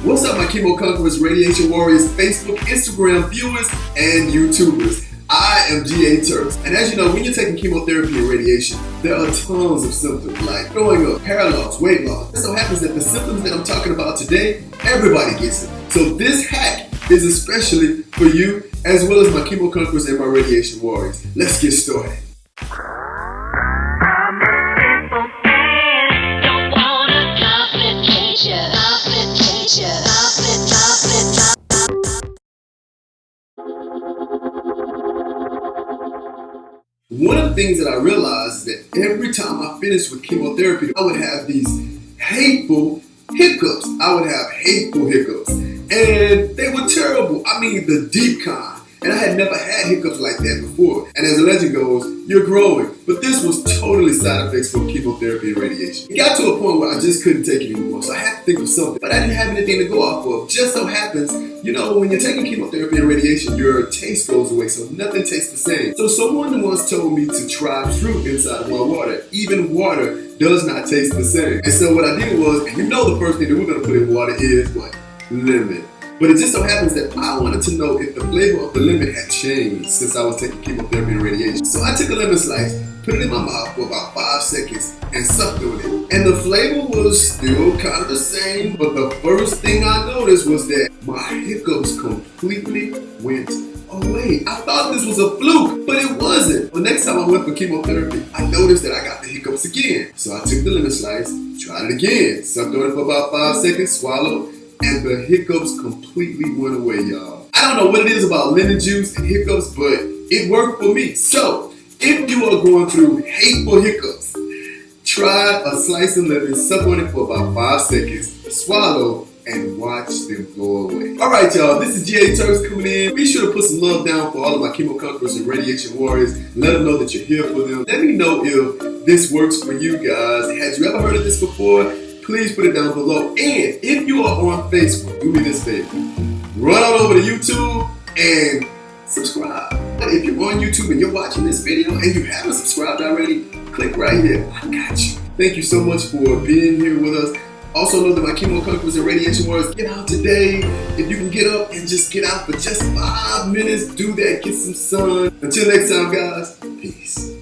What's up, my chemo conquerors, radiation warriors, Facebook, Instagram viewers, and YouTubers? I am G.A. Turks, and as you know, when you're taking chemotherapy and radiation, there are tons of symptoms like throwing up, hair loss, weight loss. It so happens that the symptoms that I'm talking about today, everybody gets it. So this hack is especially for you, as well as my chemo conquerors and my radiation warriors. Let's get started. One of the things that I realized is that every time I finished with chemotherapy, I would have these hateful hiccups. And they were terrible. I mean, the deep kind. And I had never had hiccups like that before. And as the legend goes, you're growing. But this was totally side effects from chemotherapy and radiation. It got to a point where I just couldn't take it anymore. So I had to think of something. But I didn't have anything to go off of. Just so happens, you know, when you're taking chemotherapy and radiation, your taste goes away. So nothing tastes the same. So someone once told me to try fruit inside of my water. Even water does not taste the same. And so what I did was, and you know the first thing that we're going to put in water is what? Lemon. But it just so happens that I wanted to know if the flavor of the lemon had changed since I was taking chemotherapy and radiation. So I took a lemon slice, put it in my mouth for about 5 seconds, and sucked on it. And the flavor was still kind of the same, but the first thing I noticed was that my hiccups completely went away. I thought this was a fluke, but it wasn't. The next time I went for chemotherapy, I noticed that I got the hiccups again. So I took the lemon slice, tried it again, sucked on it for about 5 seconds, swallowed, and the hiccups completely went away, y'all. I don't know what it is about lemon juice and hiccups, but it worked for me. So, if you are going through hateful hiccups, try a slice of lemon, suck on it for about 5 seconds, swallow, and watch them go away. Alright, y'all, this is G.A. Turks coming in. Be sure to put some love down for all of my chemo conquerors and radiation warriors. Let them know that you're here for them. Let me know if this works for you guys. Had you ever heard of this before? Please put it down below. And if you are on Facebook, do me this favor. Run on over to YouTube and subscribe. If you're on YouTube and you're watching this video and you haven't subscribed already, click right here. I got you. Thank you so much for being here with us. Also know that my chemo conquerors and radiation warriors, get out today. If you can get up and just get out for just 5 minutes, do that. Get some sun. Until next time, guys. Peace.